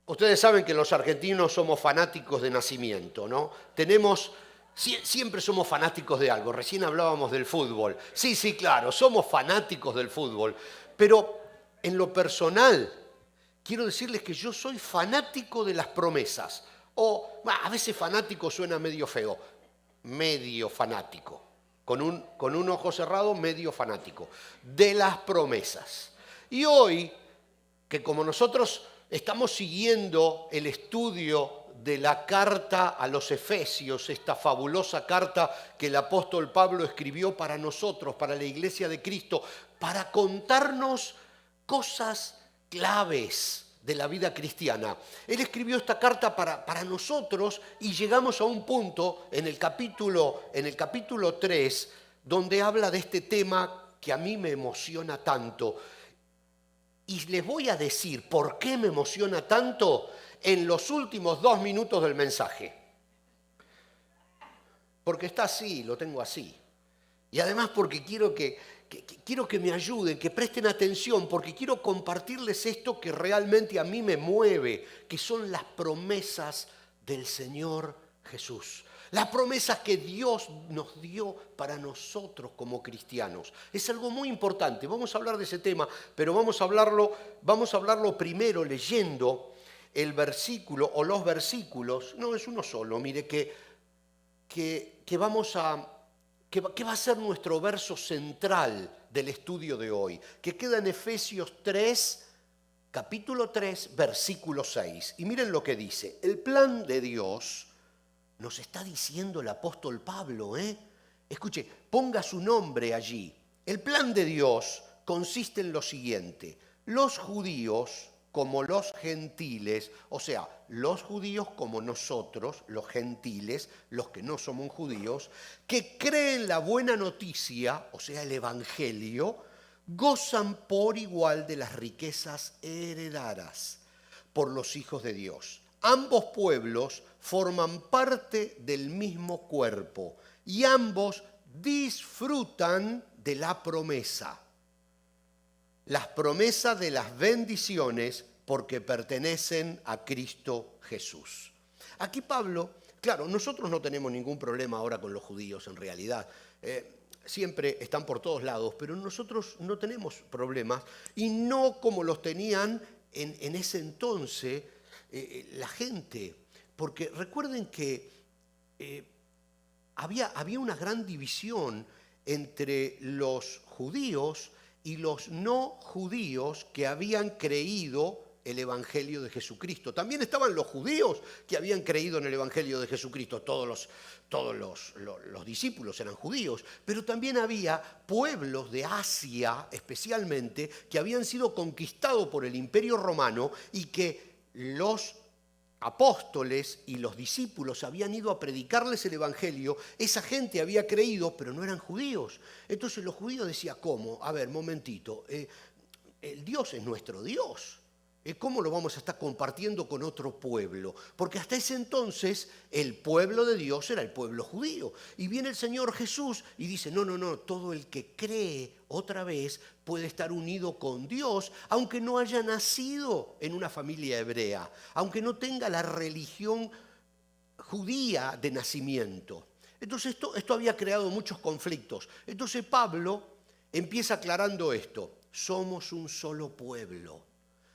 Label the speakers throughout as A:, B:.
A: Ustedes saben que los argentinos somos fanáticos de nacimiento, ¿no? Siempre somos fanáticos de algo. Recién hablábamos del fútbol. Sí, sí, claro, somos fanáticos del fútbol. Pero en lo personal, quiero decirles que yo soy fanático de las promesas. A veces fanático suena medio feo. Medio fanático. Con un ojo cerrado, medio fanático. De las promesas. Y hoy, que como nosotros estamos siguiendo el estudio de la carta a los Efesios, esta fabulosa carta que el apóstol Pablo escribió para nosotros, para la iglesia de Cristo, para contarnos cosas claves de la vida cristiana. Él escribió esta carta para nosotros y llegamos a un punto en el capítulo 3 donde habla de este tema que a mí me emociona tanto. Y les voy a decir por qué me emociona tanto en los últimos 2 minutos del mensaje. Porque está así, lo tengo así. Y además porque quiero que me ayuden, que presten atención, porque quiero compartirles esto que realmente a mí me mueve, que son las promesas del Señor Jesús. Las promesas que Dios nos dio para nosotros como cristianos. Es algo muy importante. Vamos a hablar de ese tema, pero vamos a hablarlo primero leyendo el versículo o los versículos. No, es uno solo. Mire que va a ser nuestro verso central del estudio de hoy, que queda en Efesios 3, capítulo 3, versículo 6. Y miren lo que dice. El plan de Dios, nos está diciendo el apóstol Pablo, Escuche, ponga su nombre allí. El plan de Dios consiste en lo siguiente. Los judíos como los gentiles, o sea, los judíos como nosotros, los gentiles, los que no somos judíos, que creen la buena noticia, o sea, el evangelio, gozan por igual de las riquezas heredadas por los hijos de Dios. Ambos pueblos forman parte del mismo cuerpo y ambos disfrutan de la promesa. Las promesas de las bendiciones porque pertenecen a Cristo Jesús. Aquí Pablo, claro, nosotros no tenemos ningún problema ahora con los judíos en realidad. Siempre están por todos lados, pero nosotros no tenemos problemas y no como los tenían en ese entonces la gente. Porque recuerden que había una gran división entre los judíos y los no judíos que habían creído el Evangelio de Jesucristo. También estaban los judíos que habían creído en el Evangelio de Jesucristo. Todos los discípulos eran judíos, pero también había pueblos de Asia especialmente que habían sido conquistados por el Imperio Romano y que los apóstoles y los discípulos habían ido a predicarles el Evangelio. Esa gente había creído, pero no eran judíos. Entonces los judíos decían, ¿cómo? A ver, momentito, el Dios es nuestro Dios. ¿Cómo lo vamos a estar compartiendo con otro pueblo? Porque hasta ese entonces el pueblo de Dios era el pueblo judío. Y viene el Señor Jesús y dice, no, todo el que cree otra vez puede estar unido con Dios, aunque no haya nacido en una familia hebrea, aunque no tenga la religión judía de nacimiento. Entonces esto había creado muchos conflictos. Entonces Pablo empieza aclarando esto. Somos un solo pueblo.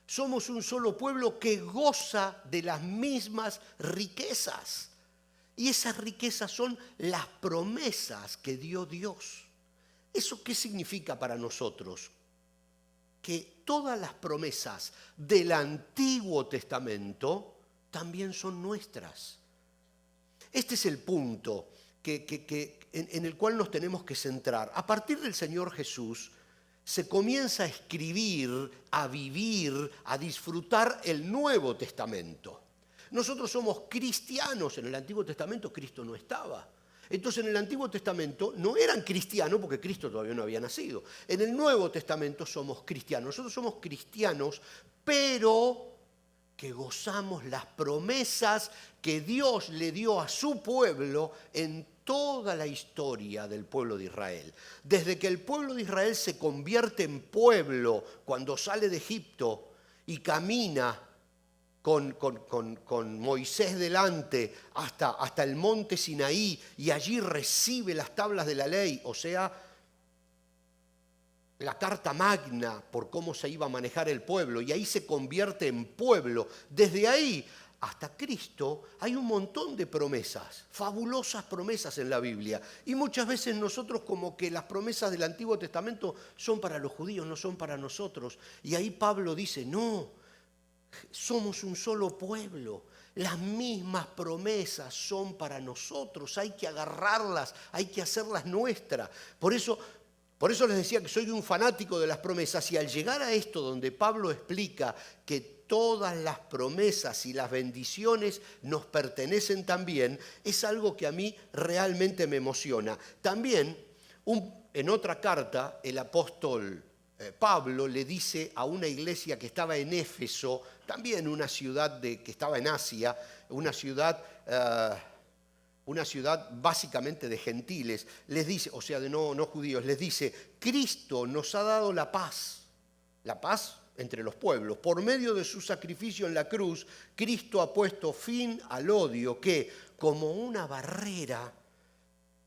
A: Somos un solo pueblo que goza de las mismas riquezas. Y esas riquezas son las promesas que dio Dios. ¿Eso qué significa para nosotros? Que todas las promesas del Antiguo Testamento también son nuestras. Este es el punto en el cual nos tenemos que centrar. A partir del Señor Jesús, se comienza a escribir, a vivir, a disfrutar el Nuevo Testamento. Nosotros somos cristianos. En el Antiguo Testamento Cristo no estaba. Entonces en el Antiguo Testamento no eran cristianos porque Cristo todavía no había nacido. En el Nuevo Testamento somos cristianos. Nosotros somos cristianos, pero que gozamos las promesas que Dios le dio a su pueblo en toda la historia del pueblo de Israel. Desde que el pueblo de Israel se convierte en pueblo cuando sale de Egipto y camina con Moisés delante hasta el monte Sinaí y allí recibe las tablas de la ley, o sea, la carta magna por cómo se iba a manejar el pueblo, y ahí se convierte en pueblo. Desde ahí hasta Cristo hay un montón de promesas, fabulosas promesas en la Biblia. Y muchas veces nosotros como que las promesas del Antiguo Testamento son para los judíos, no son para nosotros. Y ahí Pablo dice, no, somos un solo pueblo. Las mismas promesas son para nosotros, hay que agarrarlas, hay que hacerlas nuestras. Por eso les decía que soy un fanático de las promesas, y al llegar a esto donde Pablo explica que todas las promesas y las bendiciones nos pertenecen también, es algo que a mí realmente me emociona. También en otra carta el apóstol Pablo le dice a una iglesia que estaba en Éfeso, también una ciudad que estaba en Asia, una ciudad básicamente de gentiles, les dice, o sea, de no judíos, les dice, Cristo nos ha dado la paz entre los pueblos. Por medio de su sacrificio en la cruz, Cristo ha puesto fin al odio que, como una barrera,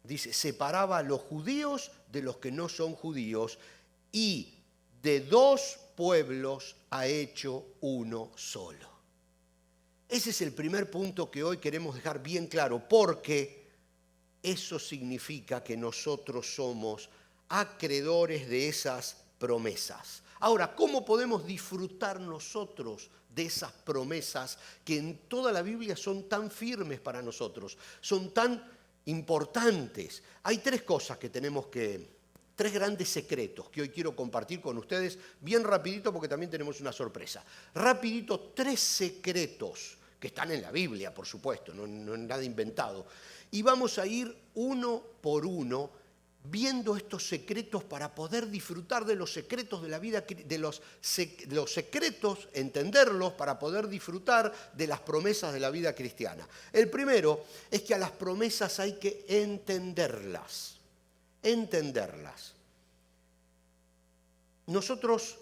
A: dice, separaba a los judíos de los que no son judíos, y de dos pueblos ha hecho uno solo. Ese es el primer punto que hoy queremos dejar bien claro, porque eso significa que nosotros somos acreedores de esas promesas. Ahora, ¿cómo podemos disfrutar nosotros de esas promesas que en toda la Biblia son tan firmes para nosotros, son tan importantes? Hay tres grandes secretos que hoy quiero compartir con ustedes, bien rapidito porque también tenemos una sorpresa. Rapidito, tres secretos que están en la Biblia, por supuesto, no es nada inventado. Y vamos a ir uno por uno viendo estos secretos para poder disfrutar de los secretos de la vida, de los secretos, entenderlos para poder disfrutar de las promesas de la vida cristiana. El primero es que a las promesas hay que entenderlas. Nosotros,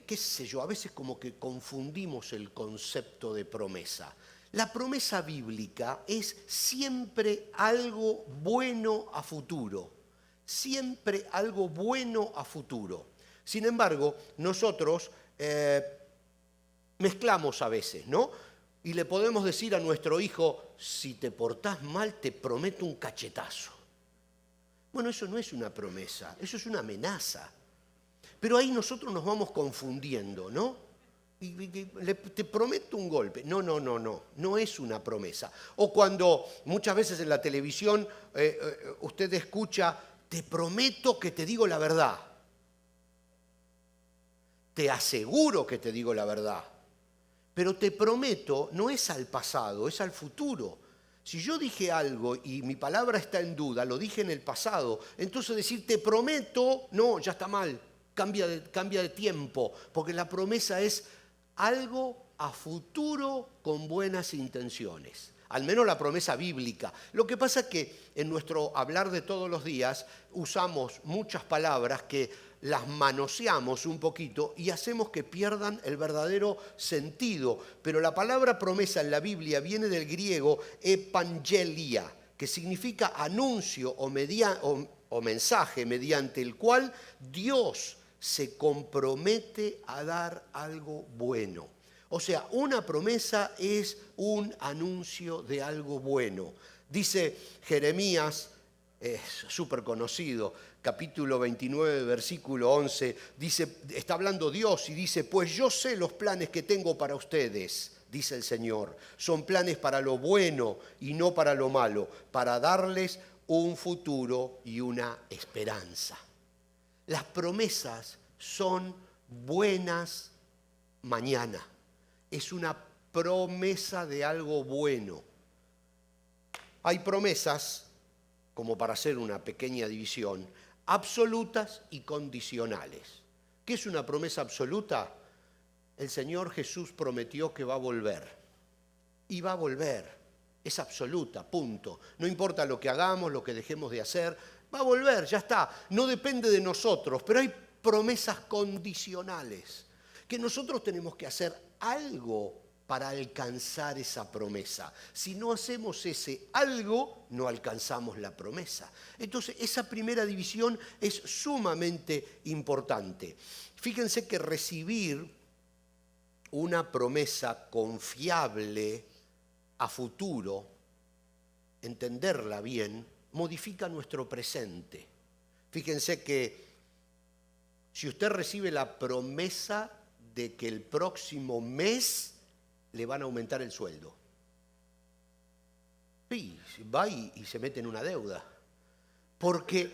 A: qué sé yo, a veces como que confundimos el concepto de promesa. La promesa bíblica es siempre algo bueno a futuro, siempre algo bueno a futuro. Sin embargo, nosotros mezclamos a veces, ¿no? Y le podemos decir a nuestro hijo, si te portás mal te prometo un cachetazo. Bueno, eso no es una promesa, eso es una amenaza. Pero ahí nosotros nos vamos confundiendo, ¿no? Te prometo un golpe. No es una promesa. O cuando muchas veces en la televisión usted escucha, te prometo que te digo la verdad. Te aseguro que te digo la verdad. Pero te prometo no es al pasado, es al futuro. Si yo dije algo y mi palabra está en duda, lo dije en el pasado, entonces decir te prometo, no, ya está mal, cambia de tiempo, porque la promesa es algo a futuro con buenas intenciones. Al menos la promesa bíblica. Lo que pasa es que en nuestro hablar de todos los días usamos muchas palabras que las manoseamos un poquito y hacemos que pierdan el verdadero sentido. Pero la palabra promesa en la Biblia viene del griego evangelia, que significa anuncio o mensaje mediante el cual Dios se compromete a dar algo bueno. O sea, una promesa es un anuncio de algo bueno. Dice Jeremías, es súper conocido, capítulo 29, versículo 11, dice, está hablando Dios y dice, pues yo sé los planes que tengo para ustedes, dice el Señor. Son planes para lo bueno y no para lo malo, para darles un futuro y una esperanza. Las promesas son buenas mañana. Es una promesa de algo bueno. Hay promesas, como para hacer una pequeña división, absolutas y condicionales. ¿Qué es una promesa absoluta? El Señor Jesús prometió que va a volver. Y va a volver. Es absoluta, punto. No importa lo que hagamos, lo que dejemos de hacer, va a volver, ya está. No depende de nosotros, pero hay promesas condicionales, que nosotros tenemos que hacer algo para alcanzar esa promesa. Si no hacemos ese algo, no alcanzamos la promesa. Entonces, esa primera división es sumamente importante. Fíjense que recibir una promesa confiable a futuro, entenderla bien, modifica nuestro presente. Fíjense que si usted recibe la promesa de que el próximo mes le van a aumentar el sueldo, sí, va y se mete en una deuda. Porque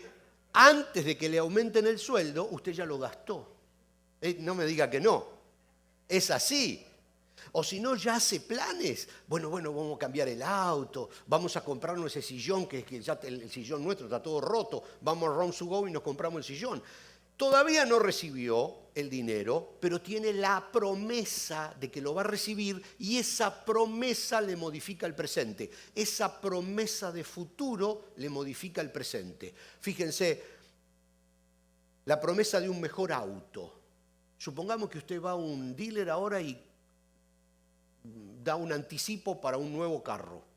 A: antes de que le aumenten el sueldo, usted ya lo gastó. No me diga que no. Es así. O si no, ya hace planes. Bueno, vamos a cambiar el auto, vamos a comprarnos ese sillón, que ya el sillón nuestro está todo roto, vamos a Rome to Go y nos compramos el sillón. Todavía no recibió el dinero, pero tiene la promesa de que lo va a recibir y esa promesa le modifica el presente. Esa promesa de futuro le modifica el presente. Fíjense, la promesa de un mejor auto. Supongamos que usted va a un dealer ahora y da un anticipo para un nuevo carro.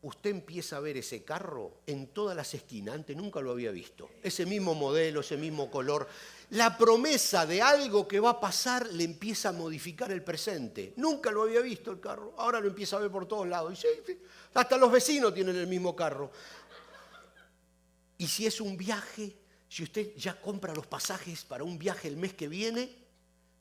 A: Usted empieza a ver ese carro en todas las esquinas, antes nunca lo había visto. Ese mismo modelo, ese mismo color. La promesa de algo que va a pasar le empieza a modificar el presente. Nunca lo había visto el carro, ahora lo empieza a ver por todos lados. Y sí, hasta los vecinos tienen el mismo carro. Y si es un viaje, si usted ya compra los pasajes para un viaje el mes que viene,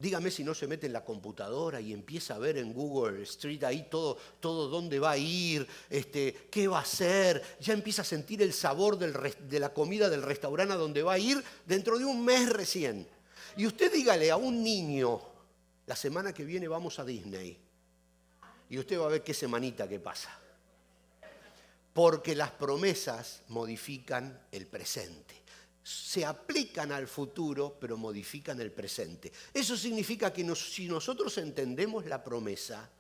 A: dígame si no se mete en la computadora y empieza a ver en Google Street ahí todo dónde va a ir, qué va a hacer, ya empieza a sentir el sabor de la comida del restaurante a donde va a ir dentro de un mes recién. Y usted dígale a un niño, la semana que viene vamos a Disney, y usted va a ver qué semanita que pasa. Porque las promesas modifican el presente. Se aplican al futuro, pero modifican el presente. Eso significa que si nosotros entendemos la promesa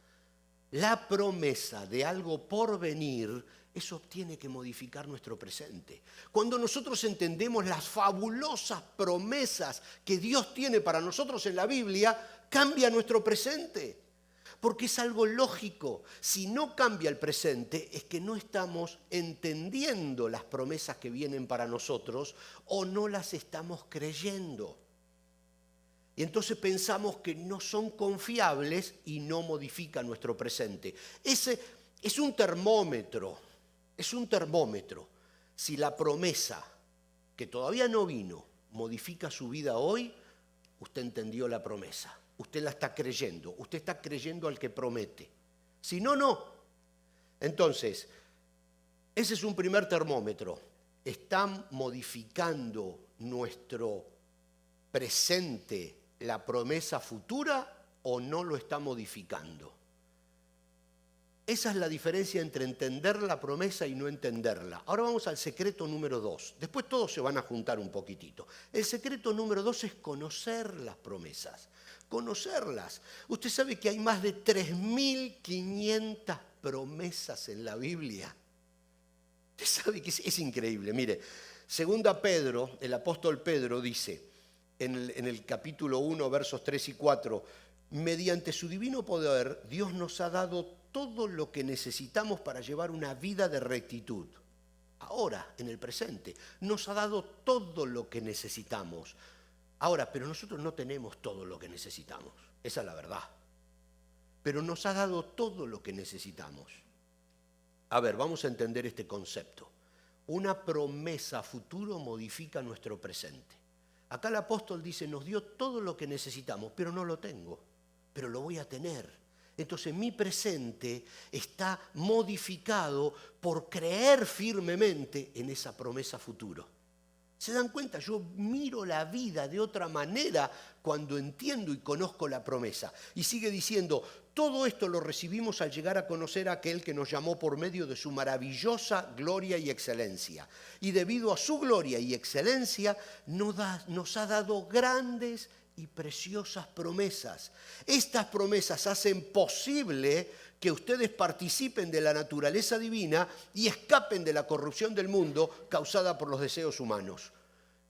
A: de algo por venir, eso tiene que modificar nuestro presente. Cuando nosotros entendemos las fabulosas promesas que Dios tiene para nosotros en la Biblia, cambia nuestro presente. Porque es algo lógico. Si no cambia el presente, es que no estamos entendiendo las promesas que vienen para nosotros o no las estamos creyendo. Y entonces pensamos que no son confiables y no modifican nuestro presente. Ese es un termómetro, Si la promesa que todavía no vino modifica su vida hoy, usted entendió la promesa. Usted la está creyendo, usted está creyendo al que promete. Si no, no. Entonces, ese es un primer termómetro. ¿Están modificando nuestro presente la promesa futura o no lo está modificando? Esa es la diferencia entre entender la promesa y no entenderla. Ahora vamos al secreto número 2. Después todos se van a juntar un poquitito. El secreto número 2 es conocer las promesas. Conocerlas. Usted sabe que hay más de 3.500 promesas en la Biblia. Usted sabe que es increíble. Mire, segunda Pedro, el apóstol Pedro dice en el capítulo 1, versos 3 y 4, mediante su divino poder, Dios nos ha dado todo lo que necesitamos para llevar una vida de rectitud. Ahora, en el presente, nos ha dado todo lo que necesitamos. Ahora, pero nosotros no tenemos todo lo que necesitamos, esa es la verdad. Pero nos ha dado todo lo que necesitamos. A ver, vamos a entender este concepto. Una promesa a futuro modifica nuestro presente. Acá el apóstol dice, nos dio todo lo que necesitamos, pero no lo tengo, pero lo voy a tener. Entonces mi presente está modificado por creer firmemente en esa promesa futuro. ¿Se dan cuenta? Yo miro la vida de otra manera cuando entiendo y conozco la promesa. Y sigue diciendo, todo esto lo recibimos al llegar a conocer a aquel que nos llamó por medio de su maravillosa gloria y excelencia. Y debido a su gloria y excelencia nos ha dado grandes y preciosas promesas. Estas promesas hacen posible que ustedes participen de la naturaleza divina y escapen de la corrupción del mundo causada por los deseos humanos.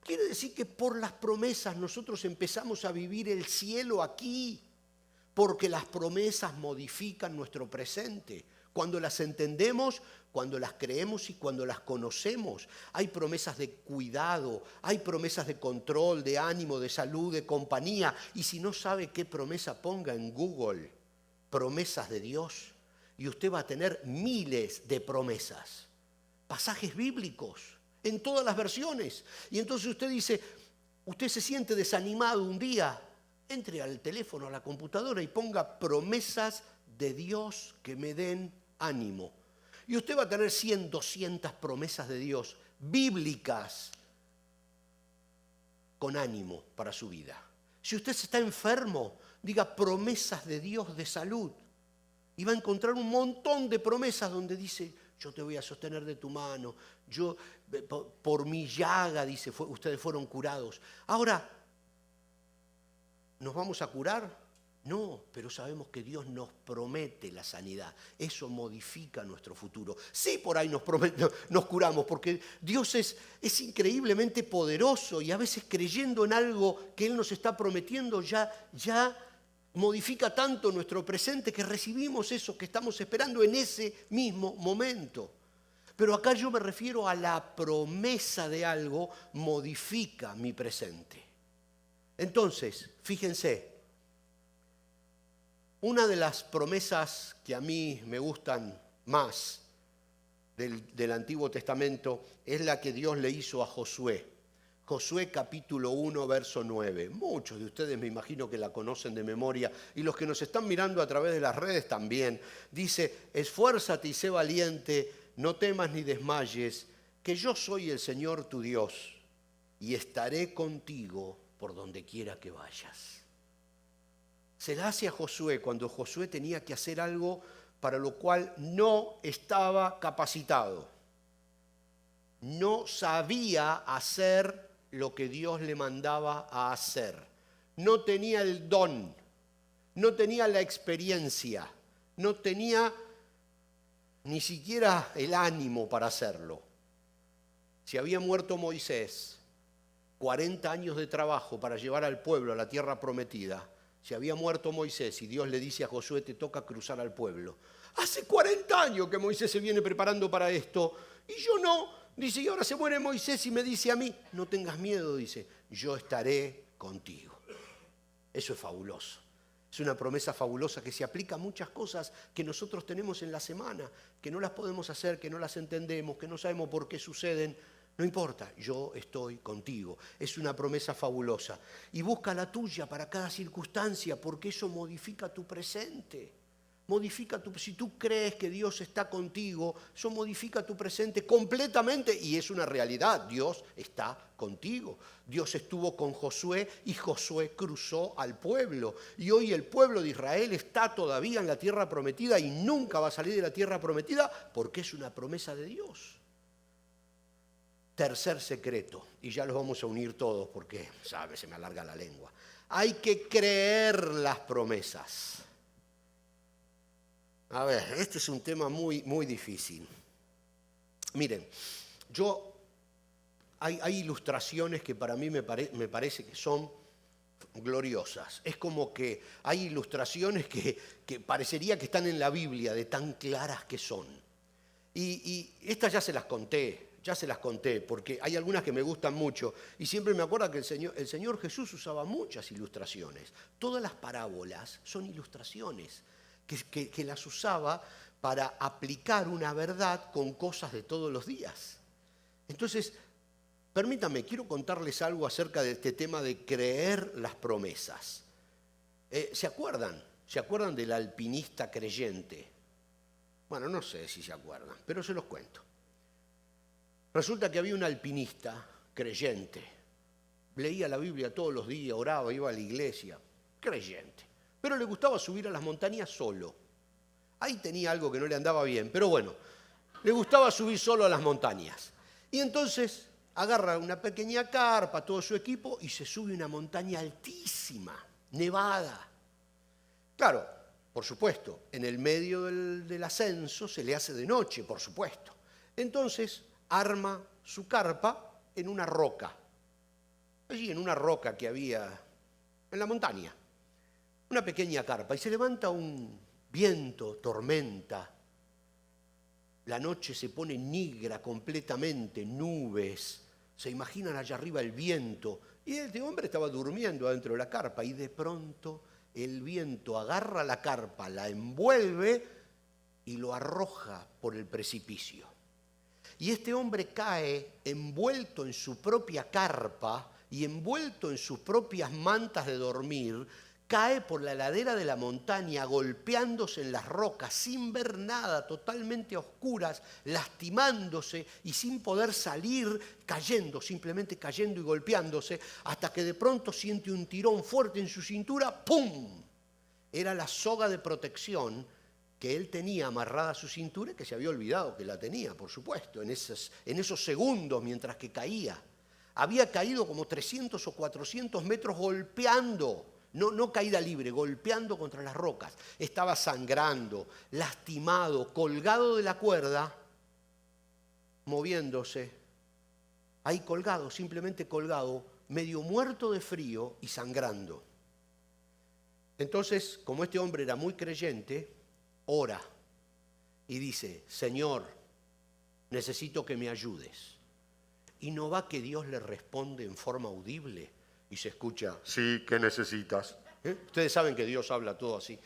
A: Quiere decir que por las promesas nosotros empezamos a vivir el cielo aquí. porque las promesas modifican nuestro presente. Cuando las entendemos, cuando las creemos y cuando las conocemos. Hay promesas de cuidado, hay promesas de control, de ánimo, de salud, de compañía. Y si no sabe qué promesa, ponga en Google promesas de Dios y usted va a tener miles de promesas. Pasajes bíblicos en todas las versiones. Y entonces usted dice, usted se siente desanimado un día, entre al teléfono, a la computadora y ponga promesas de Dios que me den ánimo. Y usted va a tener 100, 200 promesas de Dios bíblicas con ánimo para su vida. Si usted está enfermo, diga promesas de Dios de salud. Y va a encontrar un montón de promesas donde dice, yo te voy a sostener de tu mano, yo por mi llaga, dice, ustedes fueron curados. Ahora, ¿nos vamos a curar? No, pero sabemos que Dios nos promete la sanidad. Eso modifica nuestro futuro. Sí, por ahí nos curamos, porque Dios es increíblemente poderoso y a veces creyendo en algo que Él nos está prometiendo ya modifica tanto nuestro presente que recibimos eso que estamos esperando en ese mismo momento. Pero acá yo me refiero a la promesa de algo modifica mi presente. Entonces, fíjense, una de las promesas que a mí me gustan más del Antiguo Testamento es la que Dios le hizo a Josué. Josué capítulo 1, verso 9. Muchos de ustedes me imagino que la conocen de memoria y los que nos están mirando a través de las redes también. Dice, esfuérzate y sé valiente, no temas ni desmayes, que yo soy el Señor tu Dios y estaré contigo por donde quiera que vayas. Se la hace a Josué cuando Josué tenía que hacer algo para lo cual no estaba capacitado. No sabía hacer lo que Dios le mandaba a hacer. No tenía el don, no tenía la experiencia, no tenía ni siquiera el ánimo para hacerlo. Si había muerto Moisés, 40 años de trabajo para llevar al pueblo a la tierra prometida. Si había muerto Moisés y Dios le dice a Josué, te toca cruzar al pueblo. Hace 40 años que Moisés se viene preparando para esto y yo no. Dice, y ahora se muere Moisés y me dice a mí, no tengas miedo, dice, yo estaré contigo. Eso es fabuloso. Es una promesa fabulosa que se aplica a muchas cosas que nosotros tenemos en la semana, que no las podemos hacer, que no las entendemos, que no sabemos por qué suceden. No importa, yo estoy contigo. Es una promesa fabulosa. Y busca la tuya para cada circunstancia, porque eso modifica tu presente. Si tú crees que Dios está contigo, eso modifica tu presente completamente y es una realidad. Dios está contigo. Dios estuvo con Josué y Josué cruzó al pueblo. Y hoy el pueblo de Israel está todavía en la tierra prometida y nunca va a salir de la tierra prometida porque es una promesa de Dios. Tercer secreto, y ya los vamos a unir todos porque, se me alarga la lengua. Hay que creer las promesas. A ver, este es un tema muy, muy difícil. Miren, hay ilustraciones que para mí me parece que son gloriosas. Es como que hay ilustraciones que parecería que están en la Biblia de tan claras que son. Y estas ya se las conté, porque hay algunas que me gustan mucho. Y siempre me acuerdo que el Señor Jesús usaba muchas ilustraciones. Todas las parábolas son ilustraciones que las usaba para aplicar una verdad con cosas de todos los días. Entonces, permítanme, quiero contarles algo acerca de este tema de creer las promesas. ¿Se acuerdan? ¿Se acuerdan del alpinista creyente? Bueno, no sé si se acuerdan, pero se los cuento. Resulta que había un alpinista creyente. Leía la Biblia todos los días, oraba, iba a la iglesia. Creyente. Pero le gustaba subir a las montañas solo. Ahí tenía algo que no le andaba bien, pero bueno, le gustaba subir solo a las montañas. Y entonces agarra una pequeña carpa, todo su equipo, y se sube a una montaña altísima, nevada. Claro, por supuesto, en el medio del ascenso se le hace de noche, por supuesto. Entonces arma su carpa en una roca, allí en una roca que había en la montaña. una pequeña carpa, y se levanta un viento, tormenta. La noche se pone negra completamente, nubes. Se imaginan allá arriba el viento. Y este hombre estaba durmiendo adentro de la carpa y de pronto el viento agarra la carpa, la envuelve y lo arroja por el precipicio. Y este hombre cae envuelto en su propia carpa y envuelto en sus propias mantas de dormir, cae por la ladera de la montaña golpeándose en las rocas sin ver nada, totalmente a oscuras, lastimándose y sin poder salir, cayendo, simplemente cayendo y golpeándose, hasta que de pronto siente un tirón fuerte en su cintura, ¡pum! Era la soga de protección que él tenía amarrada a su cintura y que se había olvidado que la tenía, por supuesto, en esos segundos mientras que caía. Había caído como 300 o 400 metros golpeando. No caída libre, golpeando contra las rocas. Estaba sangrando, lastimado, colgado de la cuerda, moviéndose. Ahí colgado, simplemente colgado, medio muerto de frío y sangrando. Entonces, como este hombre era muy creyente, ora y dice, Señor, necesito que me ayudes. Y no va que Dios le responde en forma audible. Y se escucha, sí, ¿qué necesitas? Ustedes saben que Dios habla todo así.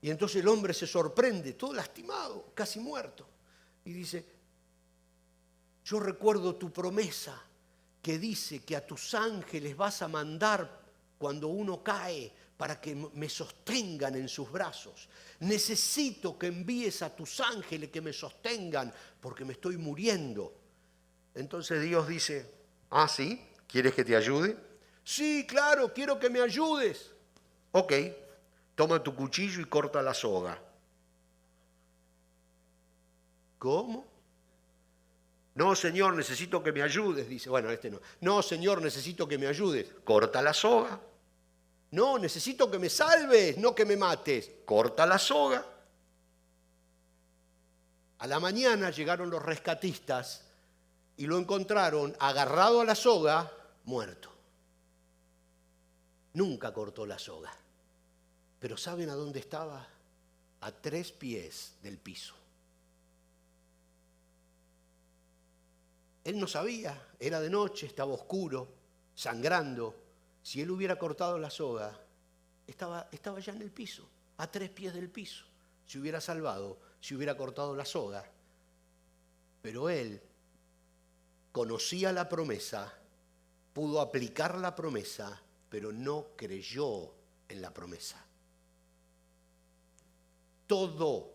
A: Y entonces el hombre se sorprende, todo lastimado, casi muerto. Y dice, yo recuerdo tu promesa que dice que a tus ángeles vas a mandar cuando uno cae para que me sostengan en sus brazos. Necesito que envíes a tus ángeles que me sostengan porque me estoy muriendo. Entonces Dios dice, ¿ah, sí? ¿Quieres que te ayude? Sí, claro, quiero que me ayudes. Ok, toma tu cuchillo y corta la soga. ¿Cómo? No, Señor, necesito que me ayudes. Dice, bueno, este no. No, Señor, necesito que me ayudes. Corta la soga. No, necesito que me salves, no que me mates. Corta la soga. A la mañana llegaron los rescatistas y lo encontraron agarrado a la soga, muerto. Nunca cortó la soga. Pero ¿saben a dónde estaba? A 3 pies del piso. Él no sabía, era de noche, estaba oscuro, sangrando. Si él hubiera cortado la soga, estaba ya en el piso, a 3 pies del piso. Se hubiera salvado, si hubiera cortado la soga. Pero él conocía la promesa, pudo aplicar la promesa, pero no creyó en la promesa. Todo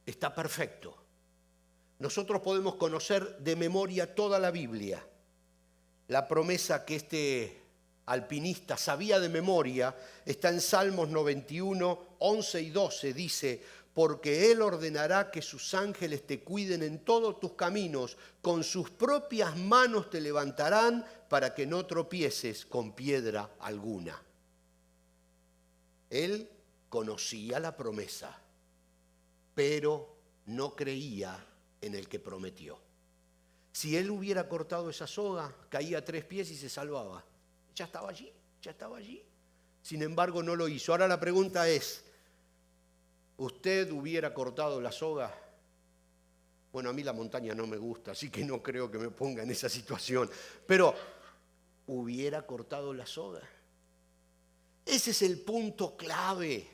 A: está perfecto. Nosotros podemos conocer de memoria toda la Biblia. La promesa que este alpinista sabía de memoria está en Salmos 91, 11 y 12. Dice, porque Él ordenará que sus ángeles te cuiden en todos tus caminos, con sus propias manos te levantarán para que no tropieces con piedra alguna. Él conocía la promesa, pero no creía en el que prometió. Si él hubiera cortado esa soga, caía a 3 pies y se salvaba. Ya estaba allí. Sin embargo, no lo hizo. Ahora la pregunta es, ¿usted hubiera cortado la soga? Bueno, a mí la montaña no me gusta, así que no creo que me ponga en esa situación. Pero, ¿hubiera cortado la soga? Ese es el punto clave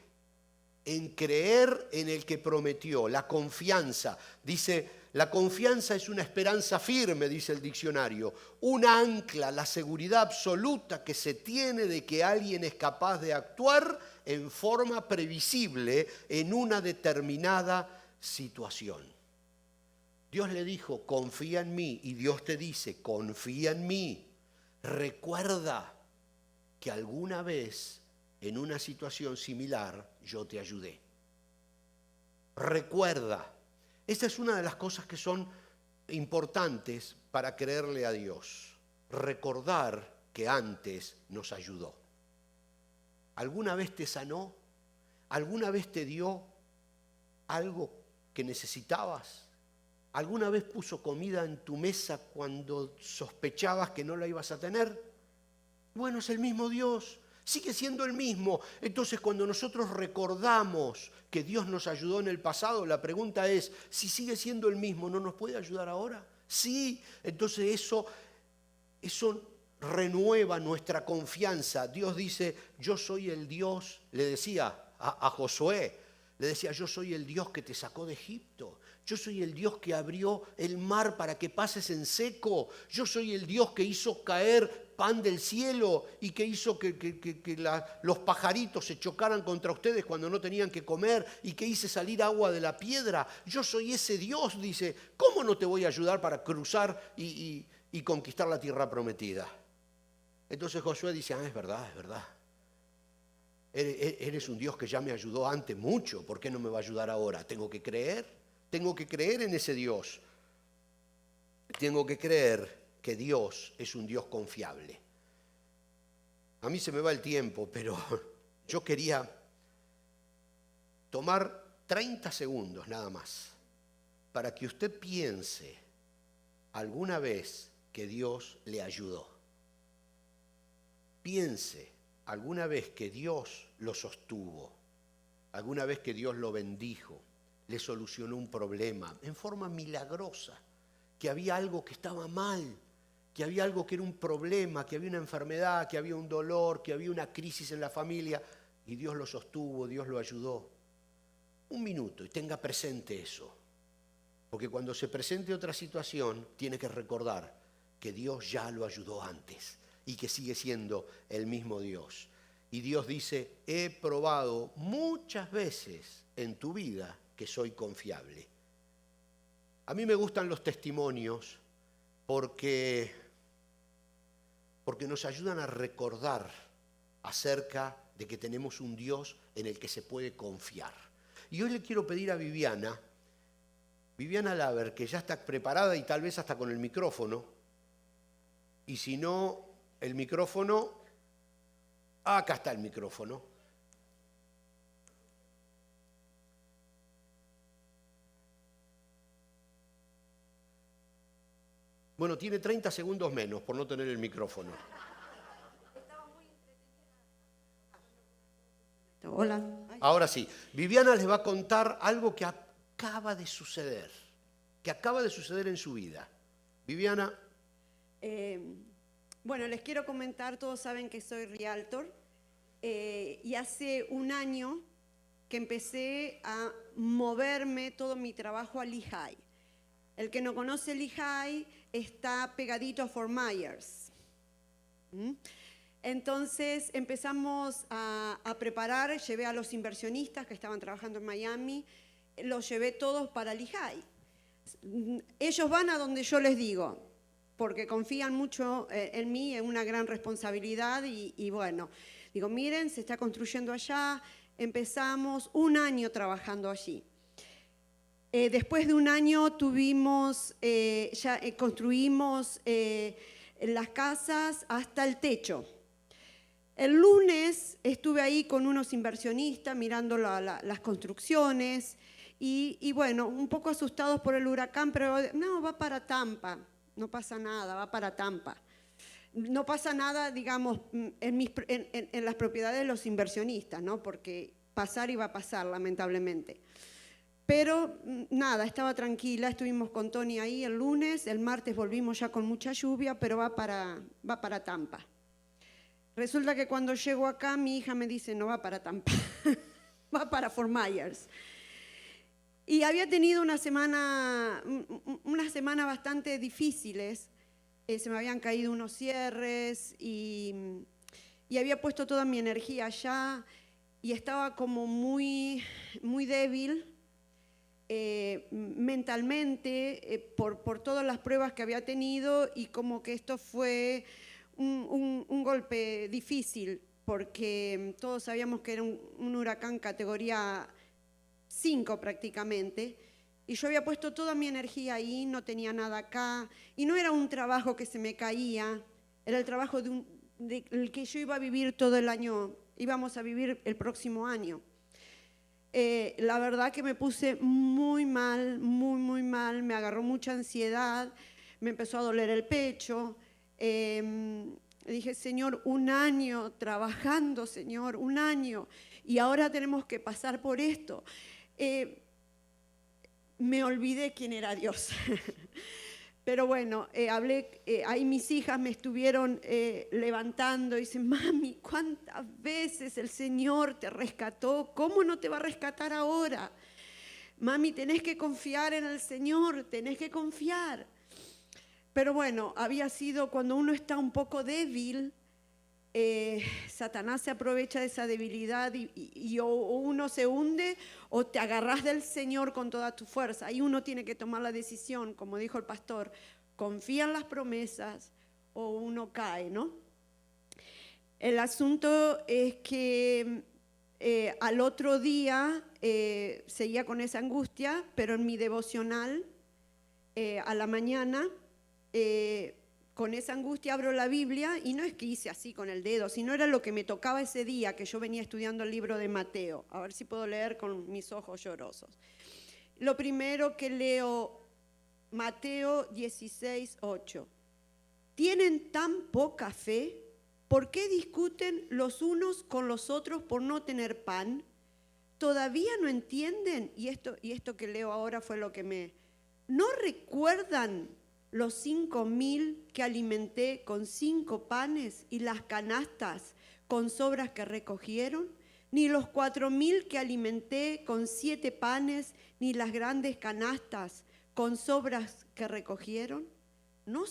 A: en creer en el que prometió, la confianza. Dice, la confianza es una esperanza firme, dice el diccionario, un ancla, la seguridad absoluta que se tiene de que alguien es capaz de actuar en forma previsible en una determinada situación. Dios le dijo, confía en mí, y Dios te dice, confía en mí. Recuerda que alguna vez en una situación similar yo te ayudé. Recuerda. Esta es una de las cosas que son importantes para creerle a Dios. Recordar que antes nos ayudó. ¿Alguna vez te sanó? ¿Alguna vez te dio algo que necesitabas? ¿Alguna vez puso comida en tu mesa cuando sospechabas que no la ibas a tener? Bueno, es el mismo Dios. sigue siendo el mismo. Entonces, cuando nosotros recordamos que Dios nos ayudó en el pasado, la pregunta es, si sigue siendo el mismo, ¿no nos puede ayudar ahora? Sí, entonces eso renueva nuestra confianza. Dios dice, yo soy el Dios, le decía a Josué, le decía, yo soy el Dios que te sacó de Egipto. Yo soy el Dios que abrió el mar para que pases en seco. Yo soy el Dios que hizo caer pan del cielo y que hizo que los pajaritos se chocaran contra ustedes cuando no tenían que comer y que hice salir agua de la piedra. Yo soy ese Dios, dice. ¿Cómo no te voy a ayudar para cruzar y conquistar la tierra prometida? Entonces Josué dice, es verdad, es verdad. Eres un Dios que ya me ayudó antes mucho. ¿Por qué no me va a ayudar ahora? Tengo que creer en ese Dios. Tengo que creer que Dios es un Dios confiable. A mí se me va el tiempo, pero yo quería tomar 30 segundos nada más para que usted piense alguna vez que Dios le ayudó. Piense alguna vez que Dios lo sostuvo, alguna vez que Dios lo bendijo, le solucionó un problema en forma milagrosa, que había algo que estaba mal, que había algo que era un problema, que había una enfermedad, que había un dolor, que había una crisis en la familia, y Dios lo sostuvo, Dios lo ayudó. Un minuto y tenga presente eso, porque cuando se presente otra situación, tiene que recordar que Dios ya lo ayudó antes y que sigue siendo el mismo Dios. Y Dios dice, he probado muchas veces en tu vida que soy confiable. A mí me gustan los testimonios porque nos ayudan a recordar acerca de que tenemos un Dios en el que se puede confiar. Y hoy le quiero pedir a Viviana Laver, que ya está preparada y tal vez hasta con el micrófono, y si no, el micrófono, acá está el micrófono. Bueno, tiene 30 segundos menos por no tener el micrófono.
B: Hola.
A: Ahora sí, Viviana les va a contar algo que acaba de suceder en su vida. Viviana.
B: Bueno, les quiero comentar, todos saben que soy realtor y hace un año que empecé a moverme todo mi trabajo a Lehigh. El que no conoce Lehigh está pegadito a Fort Myers. Entonces empezamos a preparar, llevé a los inversionistas que estaban trabajando en Miami, los llevé todos para Lehigh. Ellos van a donde yo les digo, porque confían mucho en mí, en una gran responsabilidad y bueno, digo, miren, se está construyendo allá, empezamos un año trabajando allí. Después de un año construimos las casas hasta el techo. El lunes estuve ahí con unos inversionistas mirando las construcciones y bueno, un poco asustados por el huracán, pero no, va para Tampa, no pasa nada, va para Tampa. No pasa nada, digamos, en las propiedades de los inversionistas, ¿no? Porque pasar iba a pasar, lamentablemente. Pero nada, estaba tranquila, estuvimos con Tony ahí el lunes, el martes volvimos ya con mucha lluvia, pero va para Tampa. Resulta que cuando llego acá, mi hija me dice, no va para Tampa, va para Fort Myers. Y había tenido una semana bastante difíciles, se me habían caído unos cierres y había puesto toda mi energía allá y estaba como muy, muy débil. Mentalmente, por todas las pruebas que había tenido y como que esto fue un golpe difícil porque todos sabíamos que era un huracán categoría 5 prácticamente y yo había puesto toda mi energía ahí, no tenía nada acá y no era un trabajo que se me caía, era el trabajo del que yo iba a vivir todo el año, íbamos a vivir el próximo año. La verdad que me puse muy mal, muy me agarró mucha ansiedad, me empezó a doler el pecho, Dije, Señor, 1 año trabajando, Señor, 1 año, y ahora tenemos que pasar por esto. Me olvidé quién era Dios. Pero bueno, ahí mis hijas me estuvieron levantando y dicen, mami, ¿cuántas veces el Señor te rescató? ¿Cómo no te va a rescatar ahora? Mami, tenés que confiar en el Señor, tenés que confiar. Pero bueno, había sido cuando uno está un poco débil, Satanás se aprovecha de esa debilidad y o uno se hunde o te agarrás del Señor con toda tu fuerza. Ahí uno tiene que tomar la decisión, como dijo el pastor, confía en las promesas o uno cae, ¿no? El asunto es que al otro día seguía con esa angustia, pero en mi devocional a la mañana, con esa angustia abro la Biblia y no es que hice así con el dedo, sino era lo que me tocaba ese día que yo venía estudiando el libro de Mateo. A ver si puedo leer con mis ojos llorosos. Lo primero que leo, Mateo 16:8. ¿Tienen tan poca fe? ¿Por qué discuten los unos con los otros por no tener pan? ¿Todavía no entienden? Y esto que leo ahora fue lo que ¿No recuerdan los 5,000 que alimenté con 5 panes y las canastas con sobras que recogieron? Ni los 4,000 que alimenté con 7 panes, ni las grandes canastas con sobras que recogieron. ¿No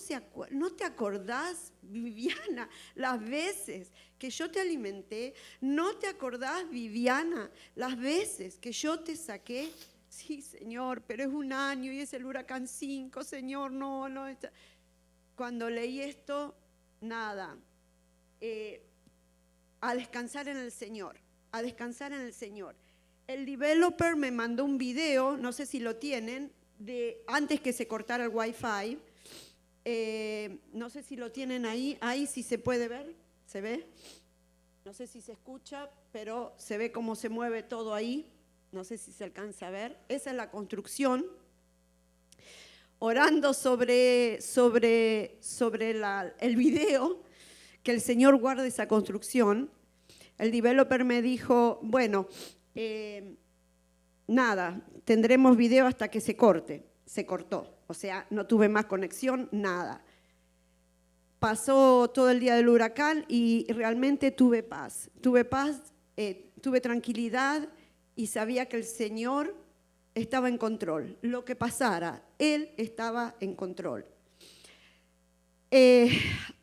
B: te acordás, Viviana, las veces que yo te alimenté? ¿No te acordás, Viviana, las veces que yo te saqué? Sí, Señor, pero es 1 año y es el huracán 5, Señor, no. Cuando leí esto, nada, a descansar en el Señor, a descansar en el Señor. El developer me mandó un video, no sé si lo tienen, de antes que se cortara el Wi-Fi. No sé si lo tienen ahí sí se puede ver, ¿se ve? No sé si se escucha, pero se ve cómo se mueve todo ahí. No sé si se alcanza a ver. Esa es la construcción. Orando sobre el video, que el Señor guarde esa construcción. El developer me dijo, bueno, nada, tendremos video hasta que se corte. Se cortó, o sea, no tuve más conexión, nada. Pasó todo el día del huracán y realmente tuve paz, tuve tranquilidad y sabía que el Señor estaba en control. Lo que pasara, Él estaba en control.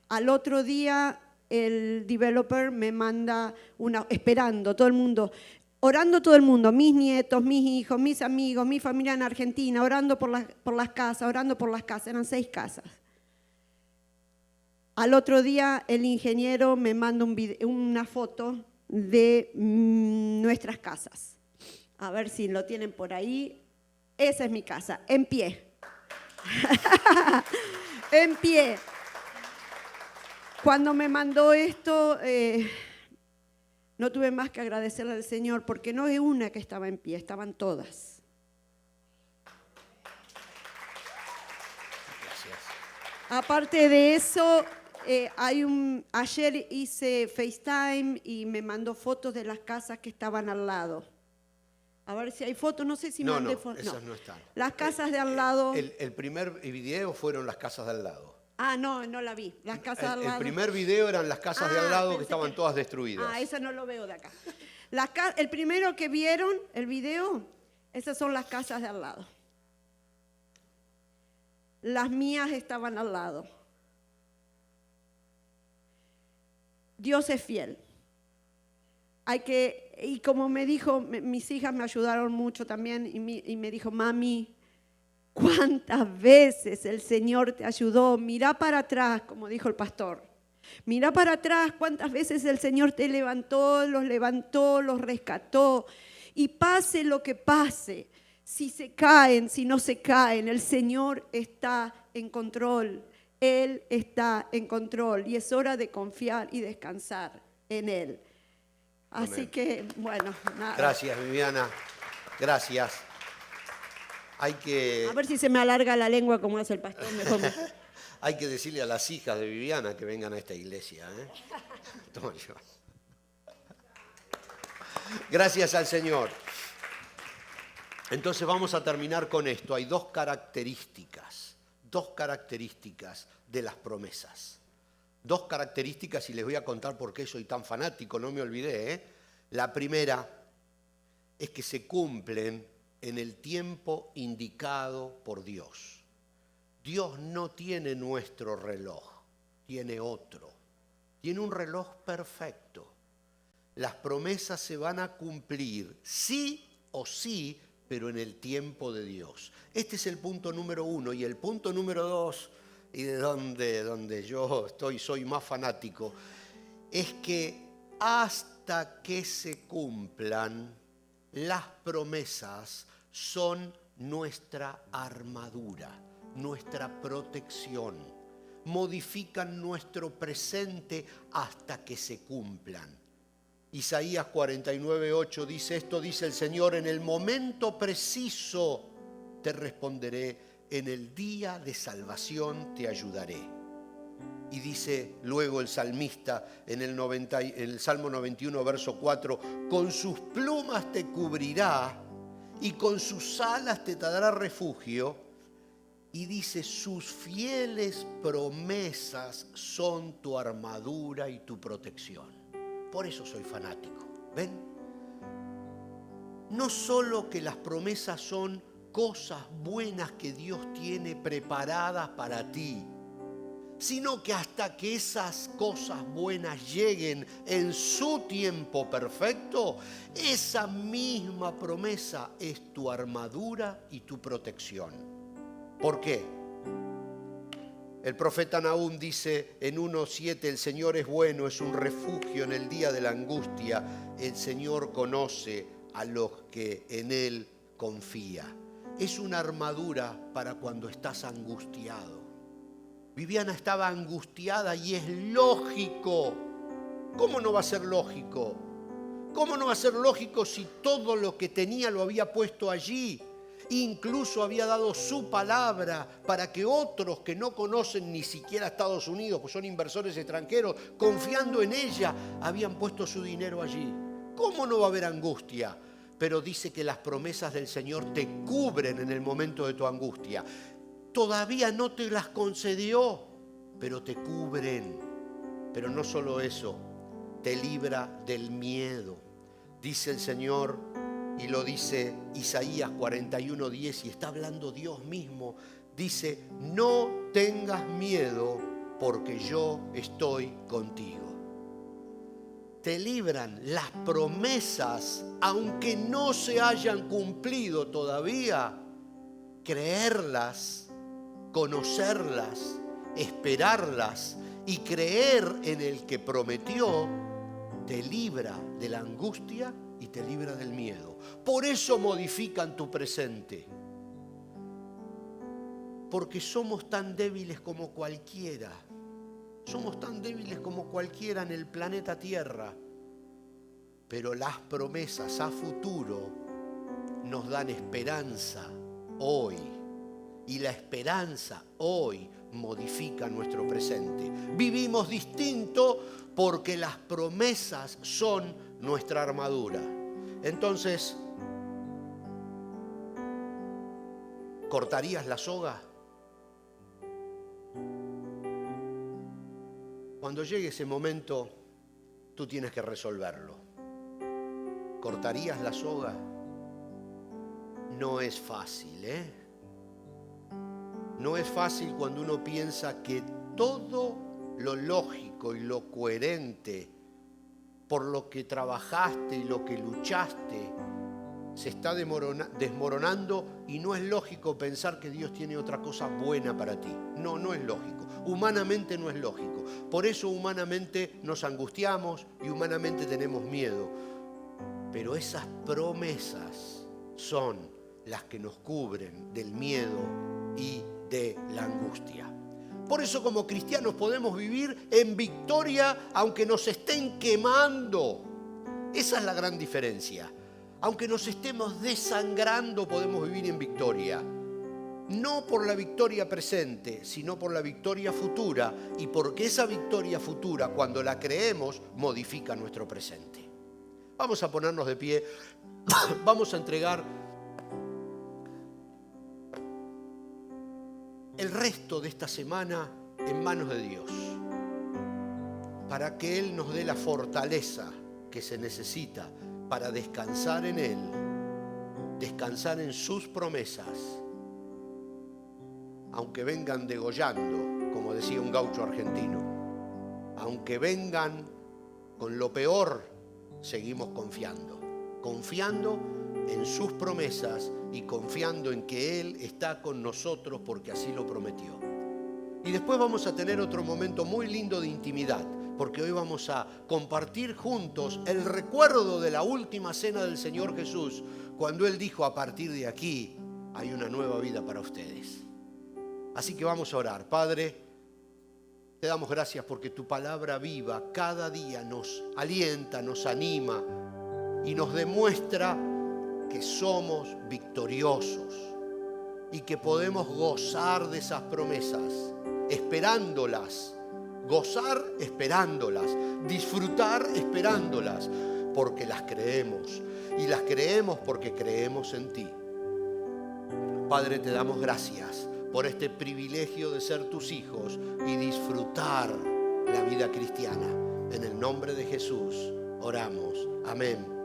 B: Al otro día el developer me manda esperando todo el mundo, orando todo el mundo, mis nietos, mis hijos, mis amigos, mi familia en Argentina, orando por las casas, eran 6 casas. Al otro día el ingeniero me manda una foto de nuestras casas. A ver si lo tienen por ahí. Esa es mi casa, en pie. En pie. Cuando me mandó esto, no tuve más que agradecerle al Señor, porque no es una que estaba en pie, estaban todas.
A: Gracias.
B: Aparte de eso, ayer hice FaceTime y me mandó fotos de las casas que estaban al lado. A ver si hay fotos, no sé si mandé fotos.
A: No, esas no están.
B: Las casas de al lado.
A: El primer video fueron las casas de al lado.
B: No la vi. Las casas al lado.
A: El primer video eran las casas de al lado que estaban todas destruidas.
B: Esa no lo veo de acá. El primero que vieron, el video, esas son las casas de al lado. Las mías estaban al lado. Dios es fiel. Y como me dijo, mis hijas me ayudaron mucho también y me dijo, mami, ¿cuántas veces el Señor te ayudó? Mirá para atrás, como dijo el pastor. Mirá para atrás cuántas veces el Señor te levantó, los rescató. Y pase lo que pase, si se caen, si no se caen, el Señor está en control. Él está en control y es hora de confiar y descansar en Él. Así
A: Amén.
B: que, bueno, nada.
A: Gracias, Viviana. Gracias. Hay que...
B: A ver si se me alarga la lengua como hace el pastor.
A: Hay que decirle a las hijas de Viviana que vengan a esta iglesia. Toma yo. Gracias al Señor. Entonces vamos a terminar con esto. Hay dos características de las promesas. Dos características y les voy a contar por qué soy tan fanático, no me olvidé. La primera es que se cumplen en el tiempo indicado por Dios. Dios no tiene nuestro reloj, tiene otro. Tiene un reloj perfecto. Las promesas se van a cumplir sí o sí, pero en el tiempo de Dios. Este es el punto número 1. Y el punto número 2, y de donde yo soy más fanático, es que hasta que se cumplan, las promesas son nuestra armadura, nuestra protección. Modifican nuestro presente hasta que se cumplan. Isaías 49:8 dice esto, dice el Señor, en el momento preciso te responderé, en el día de salvación te ayudaré. Y dice luego el salmista en el Salmo 91, verso 4, con sus plumas te cubrirá y con sus alas te dará refugio. Y dice, sus fieles promesas son tu armadura y tu protección. Por eso soy fanático. ¿Ven? No solo que las promesas son cosas buenas que Dios tiene preparadas para ti, sino que hasta que esas cosas buenas lleguen en su tiempo perfecto, esa misma promesa es tu armadura y tu protección. ¿Por qué? El profeta Nahum dice en 1:7, el Señor es bueno, es un refugio en el día de la angustia. El Señor conoce a los que en Él confía. Es una armadura para cuando estás angustiado. Viviana estaba angustiada y es lógico. ¿Cómo no va a ser lógico? ¿Cómo no va a ser lógico si todo lo que tenía lo había puesto allí? Incluso había dado su palabra para que otros que no conocen ni siquiera Estados Unidos, pues son inversores extranjeros, confiando en ella, habían puesto su dinero allí. ¿Cómo no va a haber angustia? Pero dice que las promesas del Señor te cubren en el momento de tu angustia. Todavía no te las concedió, pero te cubren. Pero no solo eso, te libra del miedo. Dice el Señor, y lo dice Isaías 41:10, y está hablando Dios mismo, dice, no tengas miedo porque yo estoy contigo. Te libran las promesas, aunque no se hayan cumplido todavía, creerlas, conocerlas, esperarlas y creer en el que prometió, te libra de la angustia y te libra del miedo. Por eso modifican tu presente. Porque somos tan débiles como cualquiera. Somos tan débiles como cualquiera en el planeta Tierra. Pero las promesas a futuro nos dan esperanza hoy. Y la esperanza hoy modifica nuestro presente. Vivimos distinto porque las promesas son nuestra armadura. Entonces, ¿cortarías la soga? Cuando llegue ese momento, tú tienes que resolverlo. ¿Cortarías la soga? No es fácil, ¿eh? No es fácil cuando uno piensa que todo lo lógico y lo coherente por lo que trabajaste y lo que luchaste se está desmoronando, y no es lógico pensar que Dios tiene otra cosa buena para ti. No, no es lógico. Humanamente no es lógico. Por eso humanamente nos angustiamos y humanamente tenemos miedo. Pero esas promesas son las que nos cubren del miedo y de la angustia. Por eso como cristianos podemos vivir en victoria aunque nos estén quemando. Esa es la gran diferencia. Aunque nos estemos desangrando, podemos vivir en victoria. no por la victoria presente, sino por la victoria futura, y porque esa victoria futura, cuando la creemos, modifica nuestro presente. Vamos a ponernos de pie, vamos a entregar el resto de esta semana en manos de Dios, para que Él nos dé la fortaleza que se necesita para descansar en Él, descansar en sus promesas, aunque vengan degollando, como decía un gaucho argentino, aunque vengan con lo peor, seguimos confiando en sus promesas y confiando en que Él está con nosotros porque así lo prometió. Y después vamos a tener otro momento muy lindo de intimidad, porque hoy vamos a compartir juntos el recuerdo de la última cena del Señor Jesús, cuando Él dijo: a partir de aquí hay una nueva vida para ustedes. Así que vamos a orar. Padre, te damos gracias porque tu palabra viva cada día nos alienta, nos anima y nos demuestra que somos victoriosos y que podemos gozar de esas promesas, esperándolas, gozar esperándolas, disfrutar esperándolas, porque las creemos, y las creemos porque creemos en ti. Padre, te damos gracias por este privilegio de ser tus hijos y disfrutar la vida cristiana. En el nombre de Jesús oramos. Amén.